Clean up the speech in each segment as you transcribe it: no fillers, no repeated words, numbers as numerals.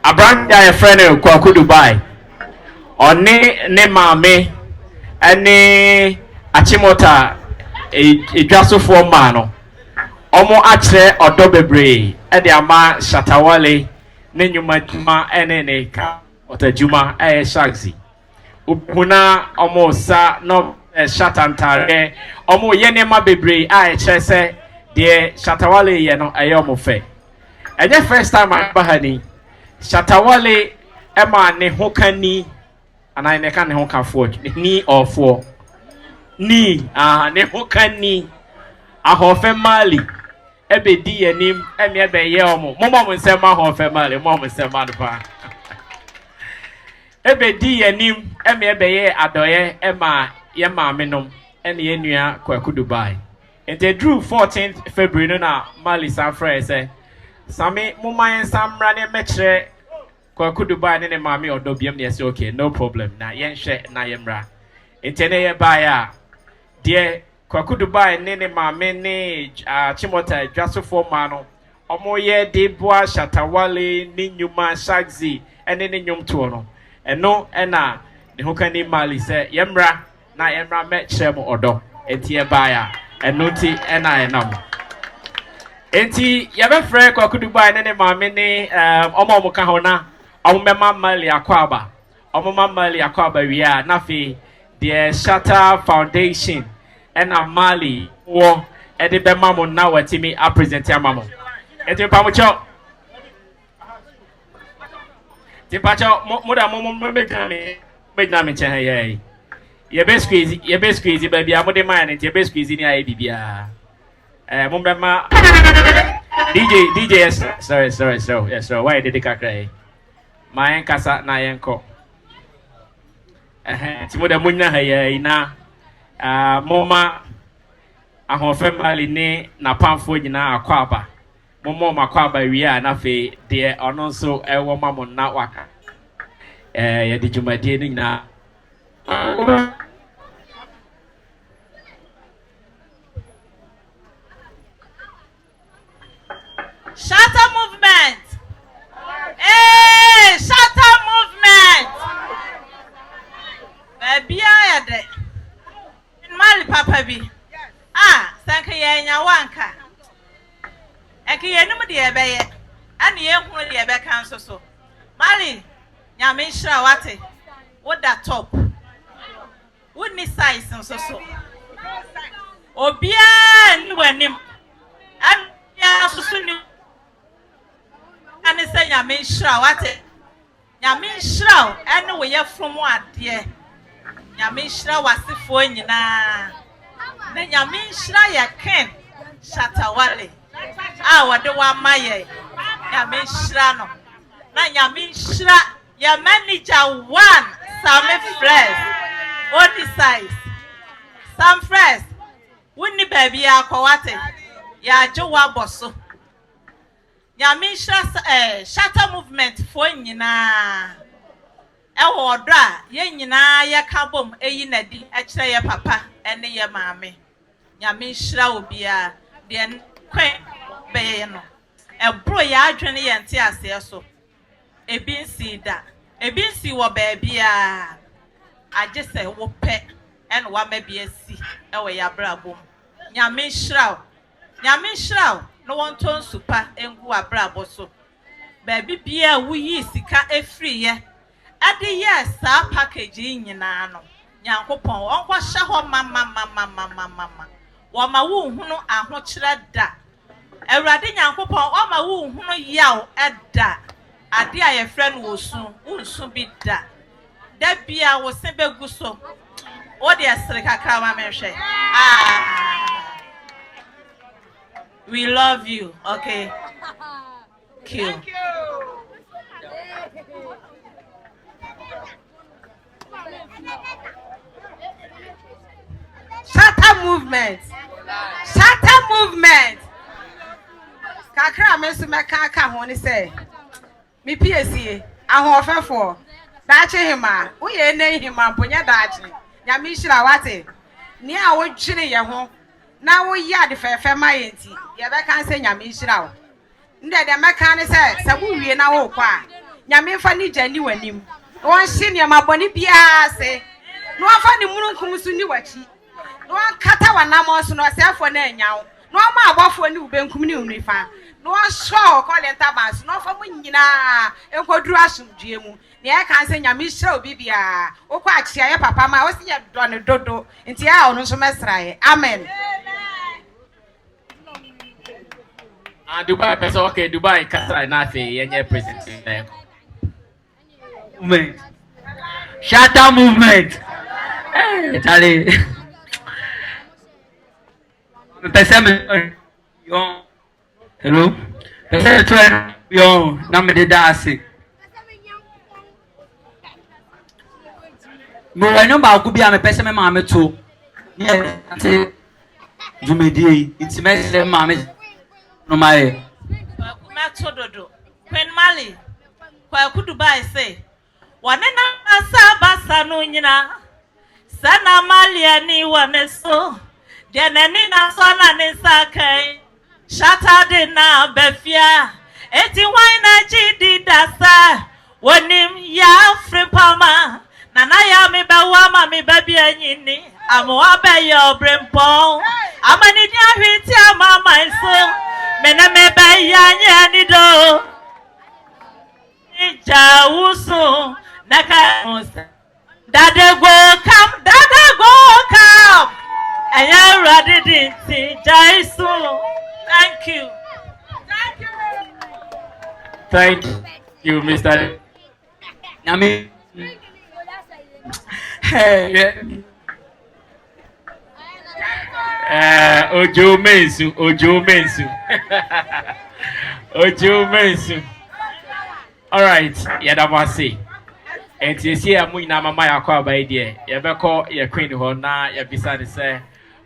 Abranda friend Kwaku Dubai. Oni ne mame ene Achimota edwasofo ma no. Omo akre odo bebre e de ama Shatta wale ne nyuma duma ene ne ka otajuma e shaxi. Upuna omo sa no Shatta ntare omo ye nema bebre a kire se de Shatta Wale ye no aye omo fe enye first time aba ha ni Shatta Wale e ma ne ho kani ana ne ka ne ho kafo ni ofo ni ne ho kani ahofe Maali ebe di yanim eme ebe ye omo mo nsema ahofe Maali mo nsema adpa ebe di yanim eme ebe ye adoye ema ye maamenom ene ye nua Kwaku Dubai ente drew 14th February no na Maali san frɛ same moman samra ne mekere Kwaku Dubai ne maame odo biem ne say okay no problem na yen hwɛ na yemra ente ne ye bae de Kwaku Dubai ne maame ne Achimota dwasofo ma no omo ye de boa Shatta Wale ne nyuma shagzi ene ne nyum to no eno ena ne ho kan ni Maali se yemra na yemra me kyerɛ mo odo enti e bae eno ti ena enam enti ye be frɛ Kwaku Dubai ne maame ne omo ka ho na omo mema Maali akwaba omo ma Maali akwaba wi na fe the Shatta Foundation ena Maali wo ede be mamo na watimi a present amamo enti pamucho ti pacho moda mo me na me che ye ye be squeeze baby amode man enti ye be squeeze ni aye bibia mo be ma DJ yes sorry yes so why did the kakra my kasa na yenko ti moda munya ha ye na moma ahofe Maali ne na pamfo nyina akwaba momo makwaba wi na fe de ono nso ewo mamo na waka ye de jumadie ni na Shatta movement. Hey, Shatta movement. Baby I de Maali papa bi sanka ye nya wanka eke ye num de ebe ye ana ye hu de ebe kan so Maali nya me hira wate wo da top wo ni size so obia ni wanim an ya so ni ani se nya me hira wate nya me hira ene wo ye from ade Nyame hira wasifo nyina na nyame hira ya ken Shatta Wale wode wa maye nyame hira no na nyame hira ya manager 1 Same Fresh odi size Sam Fresh woni baby akwate ya jowa boso nyame hira Shatta movement fo nyina ewo odra ye nyina ye kabom eyi nadi ekire ye papa ene ye maame nyame hira obia de kwen be no ebro ya adwene ye nte ase so ebinsi wo baabia agese wo pe ene wa mabia si ewo ya brabom nyame hira no wonton supa engu abrabo so baabi bia wuyi sika efri ye ade yes sa package nyina no nyankopon onko hye ho mama wo ma wo hunu aho kire da awurade nyankopon o ma wo hunu yaw eda ade a ye frɛ no wosu bi da bia wo se begu so o de asere kakra ma menhwe we love you okay thank you Shatta movement kakra me so meka ka ho ni say me PSA ahofefo daache hima wo ye na hima mponya daache nyame hira wate ni a wo dwine ye ho na wo ya de fefe ma ye nti ye be kan say nyame hira wo nde de meka ni say sabu wie na wo kwa nyame fa ni jani wanim won hye ne ma boni bia se no afa ni mununkum su ni wachi no kata wanam so no asefo na anyawo no ma abofo ni ubenkum ni unifa no show call entabas no for munyina enkodru asumdue mu na e kan se nyame hira obi bia wo kwa achia ye papa ma wo se ye do ne dodo nti a ono so mesrae amen. Dubai person okay Dubai kasa na fe yenye president movement. Shatta movement. Hey, Charlie. Hello. Person yo na me de dance. Mo eno ba ku bia me pese me ma me to. Ne ante jumedi intimate ma me no mai. Kwaku dodo. Queen Maali. Kwaku Dubai say. Wanena basa no nyina. Sana Maali ani waneso. Deneni na sona ni sakai. Shatta de na befia. Eti waina chidi dasa. Wonim ya fripama. Nana ya mi bewa mi baby anyini. Amwa be yo brempong. Amani dia hwiti amama iso. Mena me be ya nyani do. Jawusu naka Dada go come. Aya ready dinti Jaisu. Thank you. thank you Mr. Nami. Hey. Ojo mensu Ojo mensu. All right, yadamasi. And you see, I'm going to my aqua by dear. You better call your queen who na you beside the say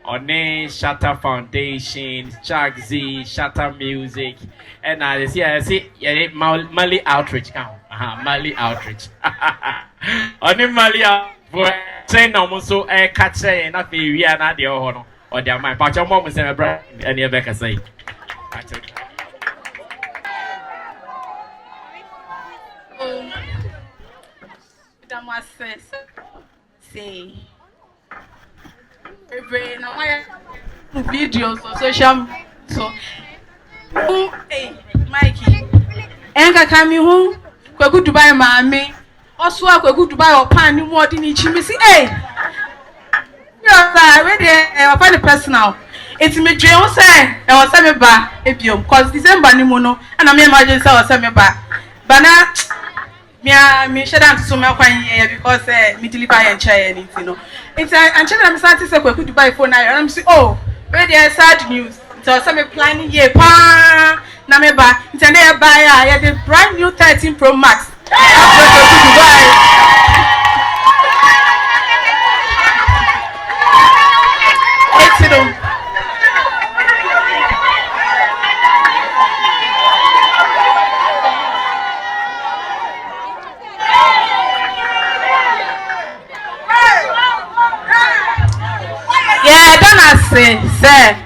on Shatta Foundation, Chuck Z, Shatta Music, and I see, Maali outreach count. Maali outreach. On Maali for saying almost so a catch and not be we are not the honor or their mind. But your mom is a brand and you better say. Say na my videos on social so hey Mikey enka kami hu Kwaku Dubai maame oso Kwaku Dubai opan ni mo di ni chimi si hey you are we dey open the personal it's me dream say e o se me ba ebiom cause December ni mo no na me imagine say o se me ba bana me shouldn't so me kwan here because me deliver and share anything no it's and children am start say Kwaku Dubai phone now and I'm say oh where there sad news so some planning here pa na me ba it's and they buy ya the brand new 13 Pro Max Kwaku Dubai it's no yeah, don't say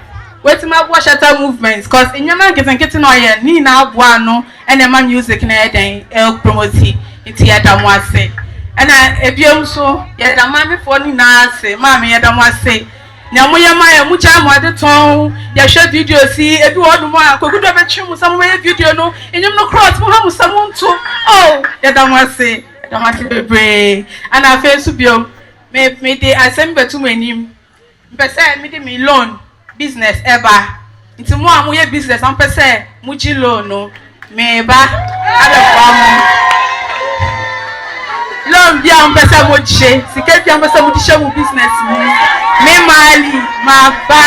wait my watch Shatta movements cause in your man getting no yeah ni na aboa no and the man music na den promote it ya da mo ase and ebiom so ya da ma me for ni na ase ma me ya da mo ase na mo ya ma ya mu cha mo ade ton ya hwe video si ebi wodu mo Kwaku do be twi mu sam mo ya video no enyum no cross mo ha mu sam nto oh ya da mo ase bebre and afa su biom me dey asem betu manim pese me dey me loan business ever nti mo amu ye business am pese mu ji loan no me ba adekwa mo loan bi am pese mo je sika bi am pese mo di mu business me Maali ma ba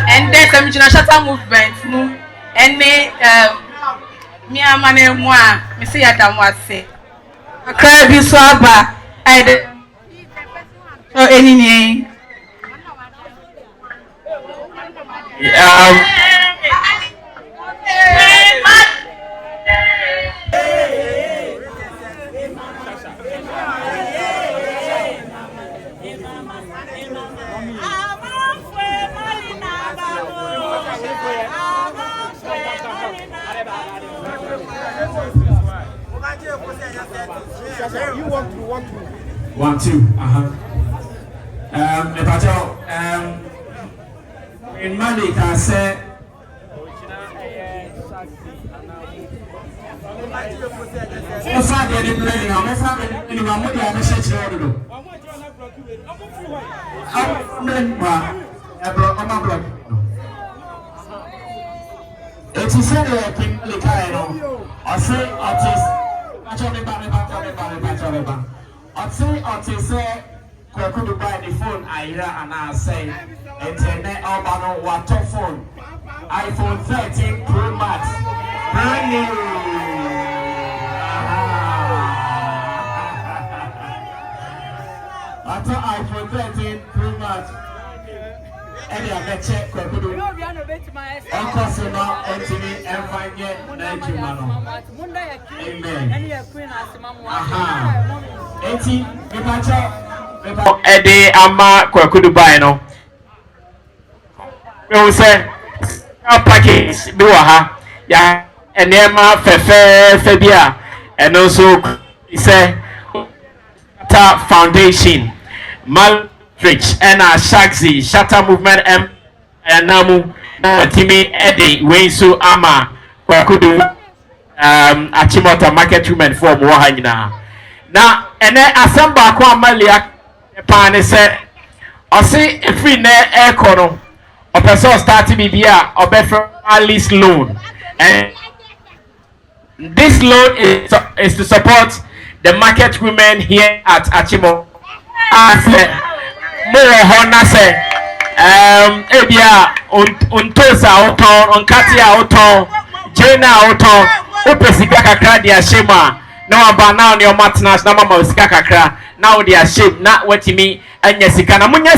and then some Shatta movement mu and me amane mo a me say ya da mo ase akra bi so aba I de so enini You want to 1 2 in Maali can say it is said Kwaku to buy the phone I hear and I say internet urban water phone iPhone 13 Pro Max brand new. Water iPhone 13 Pro Max. Any of the check Kwaku do. Uncle Sima Anthony and find yet Amen. Aha. 18 Eddie ama Kwaku Dubai no. We say package bi wa ha ya enema fefe bia and also say Shatta Foundation Malrich and Shatta movement and namu timi Eddie we so ama Kwaku du Achimota market women for mo ha nyina na ene asamba kwa amalia pane se osi free na aircon no o person start bibia o be from Maali's loan and this loan is to support the market women here at Achimota as more hona se ebia ontosa oton onkatia oton jena oton opesika kakra dia shema na aba now ne omatnas na mama osika kakra now they are shape na wetimi anya sika na munya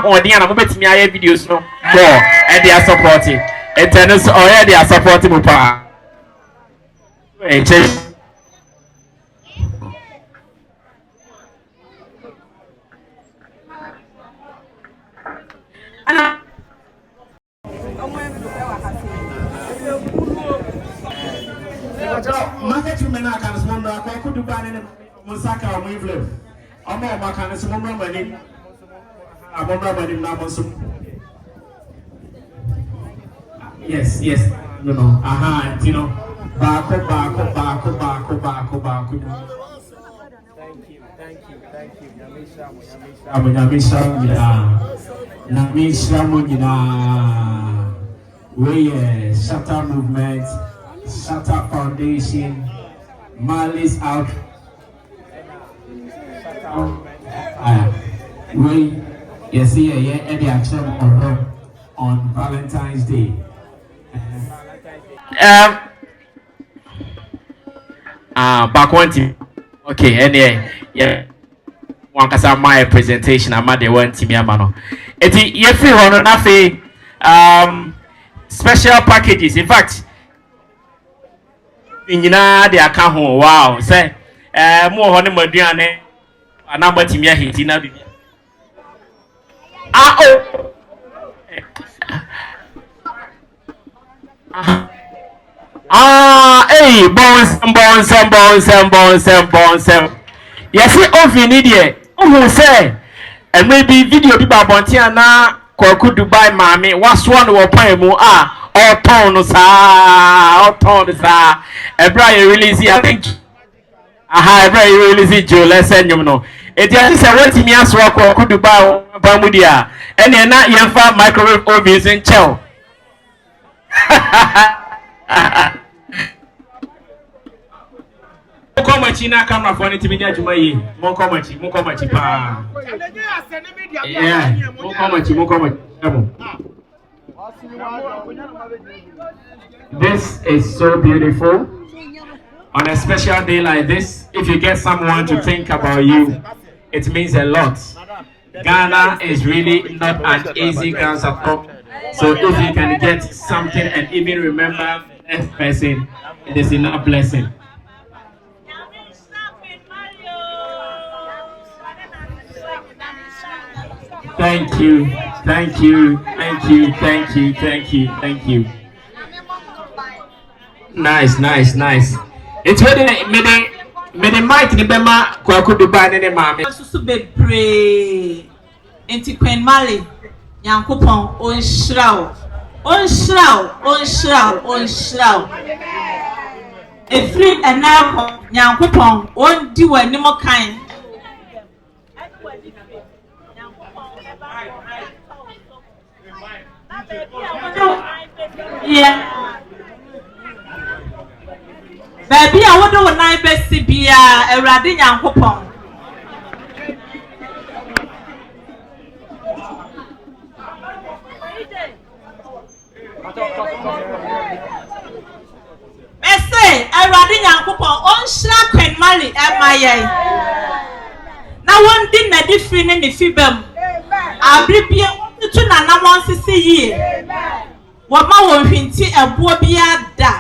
hoden na mo betimi aye videos no more and they are supporting internet or they are supporting mo pa market women are kind of small. I could do buy any Musaka or Weevil. I'm more my kind of small money. I'm more money now. Yes. No. Aha, you know. Bako. Thank you. Namisha. We Shatta movement. Shatta Foundation, Maali's out. We see Eddie Action on Valentine's Day. Back one team. Okay, anyway, yeah. One kasa my presentation. I'm at the one team yamano. Eti yefi hono nafe special packages. In fact. Nyina de aka ho wow say mo ho ne maduane anamba timia hiti na bibia bonsem yes ofi ni de who say and maybe video bi ba bonti ana Kwaku Dubai mami was one wo pan mu all town sa ebra you release I think ebra you release Joe let's send you no e dey say what me aso Kwaku Dubai ba mu dia ene na yemfa microwave ovens in chell Mokomachi na camera for anything media juma yi mokomachi pa yeah mokomachi This is so beautiful. On a special day like this, if you get someone to think about you, it means a lot. Ghana is really not an easy ground at all. So if you can get something and even remember that person, it is enough blessing. Thank you. Nice. It's really made mic the bema Kwaku Dubai ne mama. Susu be pray. Enti Queen Maali Nyankopon onhyiraw Efri enako Nyankopon ondi w'anim kan Yeah. Baby, I wonder what I best see be a radin Nyankopon. Say, I radin Nyankopon on slap and Maali at my eye. Now one thing that different in the fibem. I'll be to Nana once to see ye. What my one hinty a boy be da.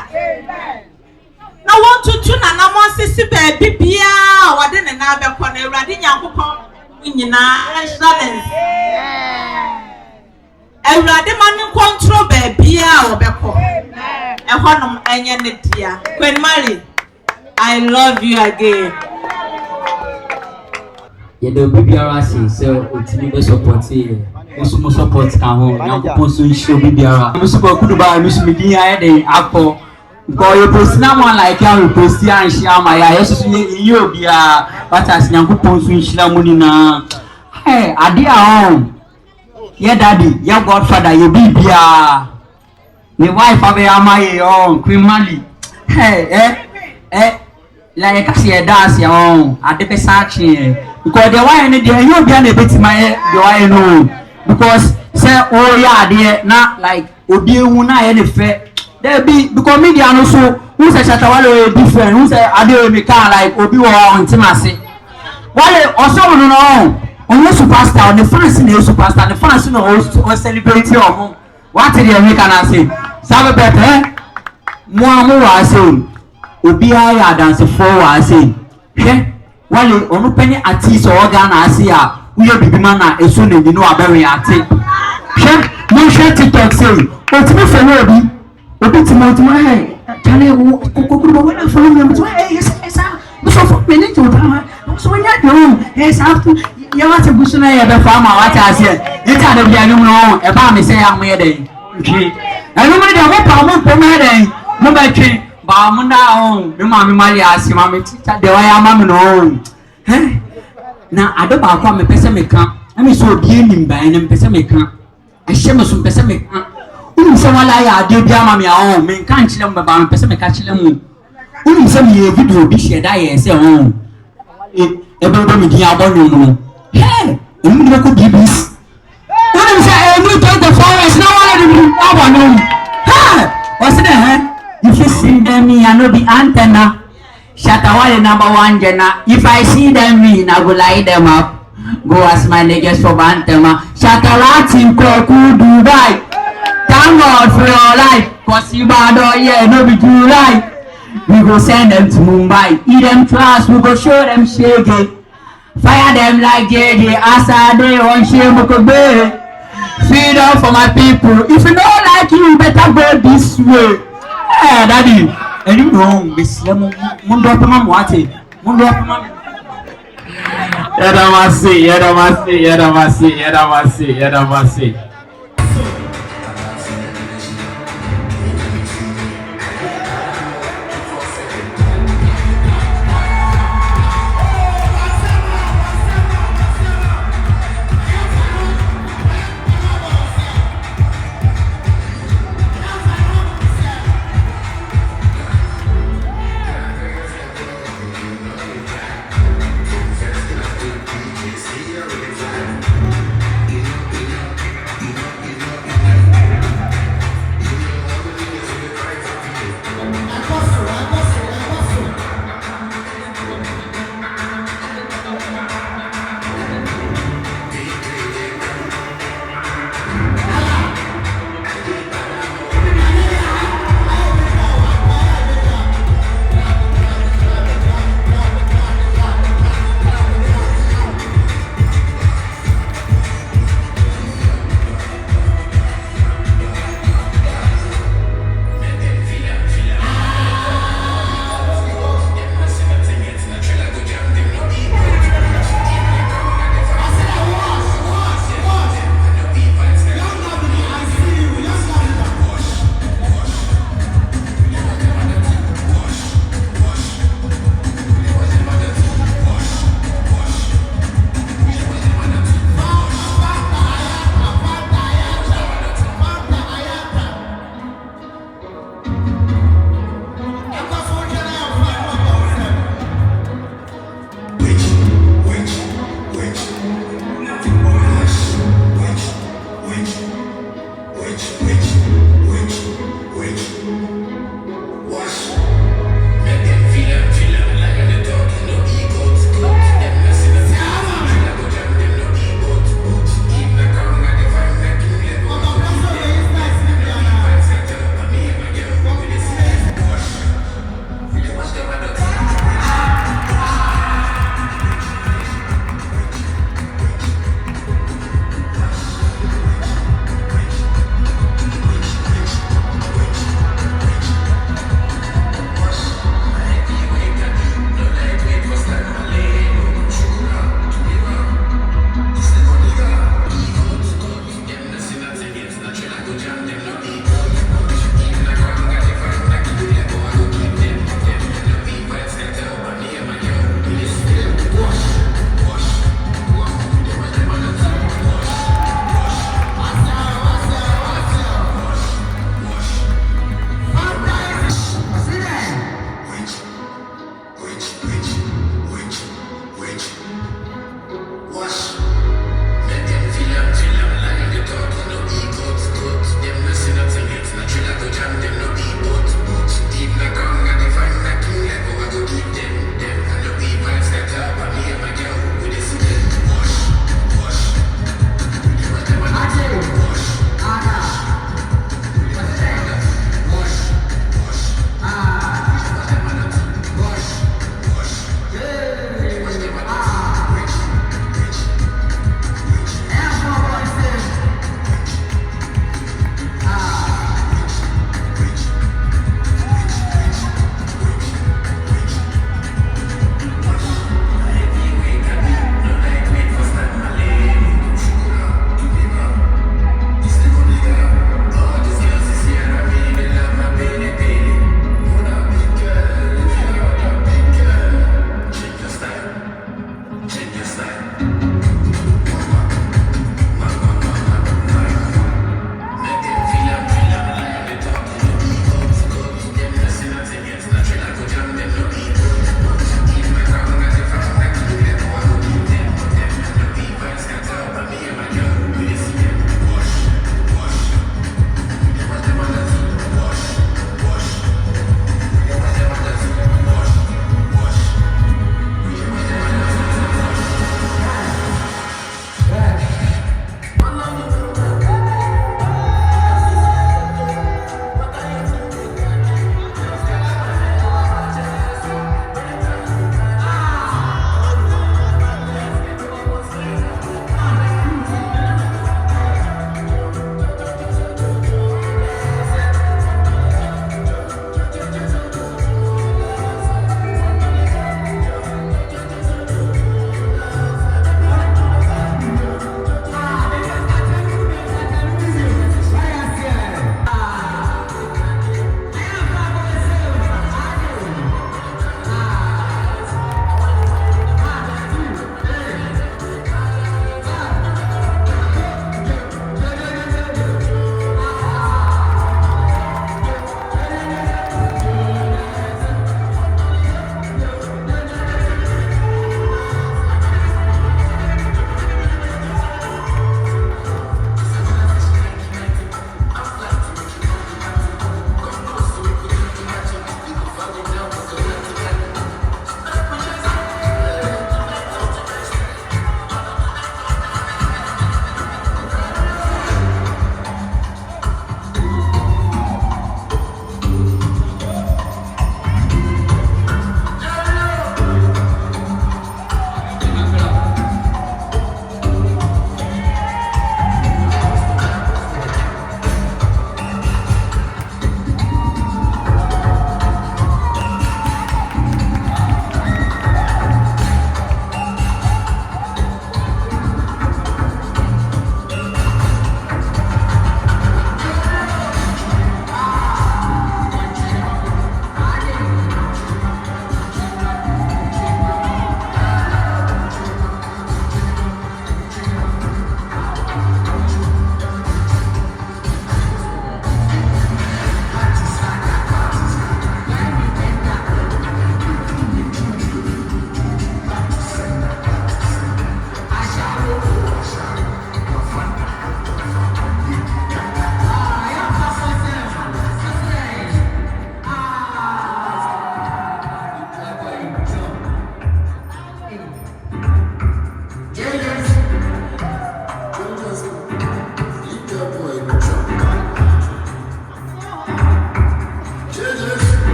Now want to tune Nana once to see baby be what then another corner radin Nyankopon in your silence. A radiman control baby or beko. A honum and dear. Queen Maali, I love you again. Yeah, the baby are asking, so it's me support here. Most support can hold. Now, Posu show baby are. I'm support good by Miss Media and Apple. Because you post now one like you post here and share my eyes. You be a but as Yanko Posu Shlamuni na. Hey, Adia home. Yeah, daddy, your godfather, you be a. My wife have a my own Queen Maali. Hey, like I say, that's your own. At the best action. Because the wine in there, you'll be a bit my the wine no. Because say, oh yeah, dear, not like Odi Una any fair. There be because media also who say Shatta different, who say Adi Mika like Obi or intimacy. Wale also no. On the superstar, on the fans in the superstar, the fans in the host or celebrating or what did you make and say? Sabe better? More was saying. Obi I dance for was saying. Wale on penny at least organ as here. We are big man as soon as you know a very active. No share TikTok saying, what's me for Obi? Obi to my head. Tell you when I follow him to yes, so for minute to time. So when you're home, yes, after you want to push on a farmer, what I said. You can't be a no about me say I'm ready. I remember the whole problem for me. No battery, but I'm down. The mammy Maali asked you, mammy, the way I'm on. Now I don't know me pesamica. I'm so dear in buying and pesamica. I shame some pesamica. Someone like I do, mammy, own, me can't chill them about pesamica. Only some year video be shared. I say, oh, everybody, diabolo. Hey, you could give this. What is that? You take the forest, no one to ha! What's that? If you see them, me, I know the antenna. Shatta wale number 1 Jenna. If I see them, me, I will light them up. Go ask my niggas for Bantama. Shatta Latin, Kwaku, Dubai. Thank God for your life. Cause you bad all yeah, no be too right. We go send them to Mumbai. Eat them fast, we go show them shake. Fire them like JJ, Asa they on Shemokobe. Feed up for my people. If you don't like you, better go this way. Hey, daddy. And you know, Miss Lemon, Mundo Pamam Wati. Mundo Pamam. Yadamasi.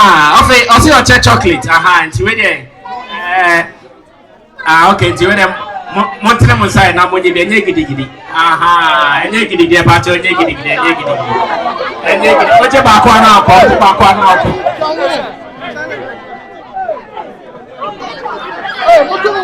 Okay, also your chocolate. Nti we dey. Okay, nti we dey montene mo sai na mo nye bi enye gidigidi. Enye gidigidi ba cho enye gidigidi. Enye gidigidi. Oje ba kwa na akọ. Hey, motomo.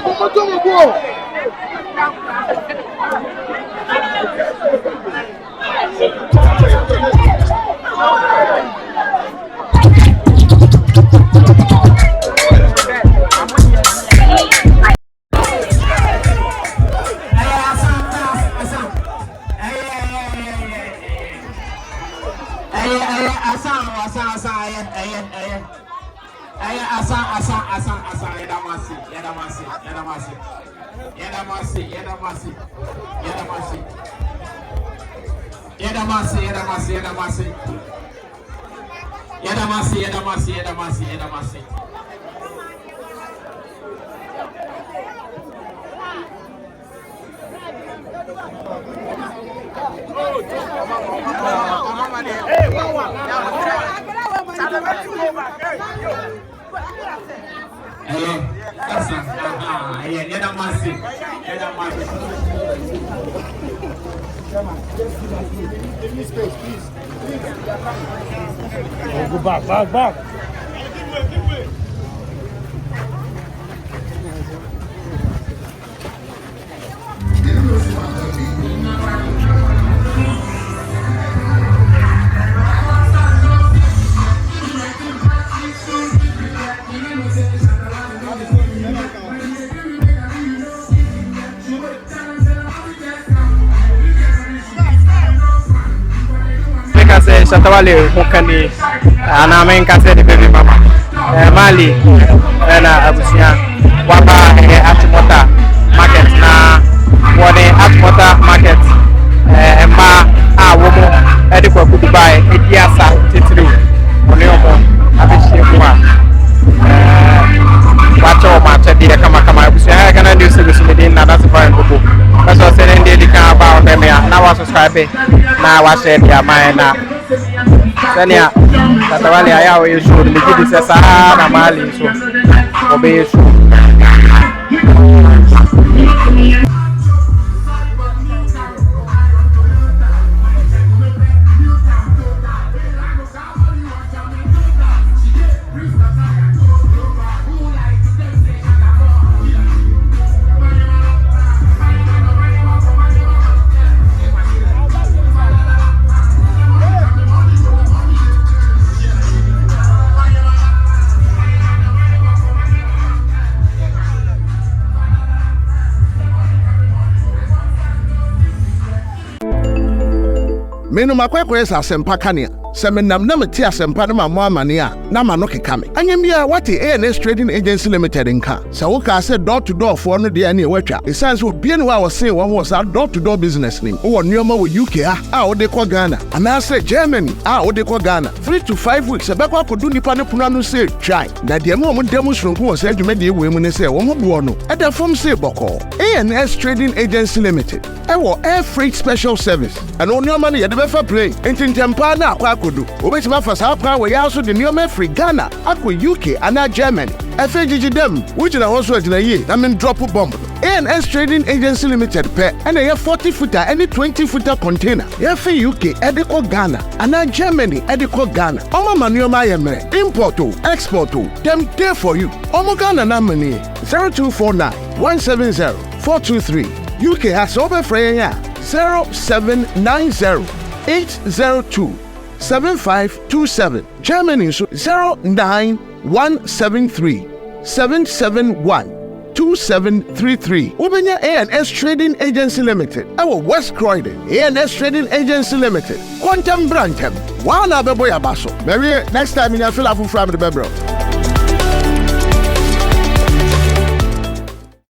Yadamasi. Give me space, please. Go back. Shatta wale mukani anamen kase de baby mama Maali na abusia waba Achimota market na wone Achimota market ma womo edi Kwaku Dubai ediasa titiri one omo abechie kwa wacho ma chedi kama abusia kana ndio service medin na that's fine gogo kaso sene ndi di kan about them na wa subscribe na wa share dia mai na Sania Shatta wale aya we show the gidi sasa na Maali so obe show Menu makwekwe sa sempa kania. Semenam na meti asempa na mamo amane a na ma no keka me. Anyambia wate ANS Trading Agency Limited nka. Sa wo ka se door to door for no de na watwa. Esanse obie ne wa wo se wo ho sa door to door business nim. Wo nneoma wo UK a wo de kɔ Ghana. Ana se Germany a wo de kɔ Ghana. 3 to 5 weeks ebekwa kodu nipa ne punu anu se try. Na de mo dem sronko wo se adwuma de ewe mu ne se wo mo bo no. Eda fom se bɔkɔ. ANS Trading Agency Limited. Ewo air freight special service. Ano nneoma ne ye de befa plane. Entintempa na akwa Obetima for South Power, we also the new free Ghana, Aqua UK, and Germany. FAGG them, which are also at a year, I mean drop a bomb. ANS Trading Agency Limited pair, and a 40-footer, any 20-footer container. FA UK, Edico Ghana, and Germany, Edico Ghana. Oma Manuel Mayamere, importo, exporto, them there for you. Omo Ghana Namani, 0249 170 423. UK has over Freya 0790 802 7527. Germany 09173 771 2733. Ubenya ANS Trading Agency Limited. Our West Croydon ANS Trading Agency Limited. Quantum Brantem. Wana beboya baso. Maybe next time in your fill up from the bebro.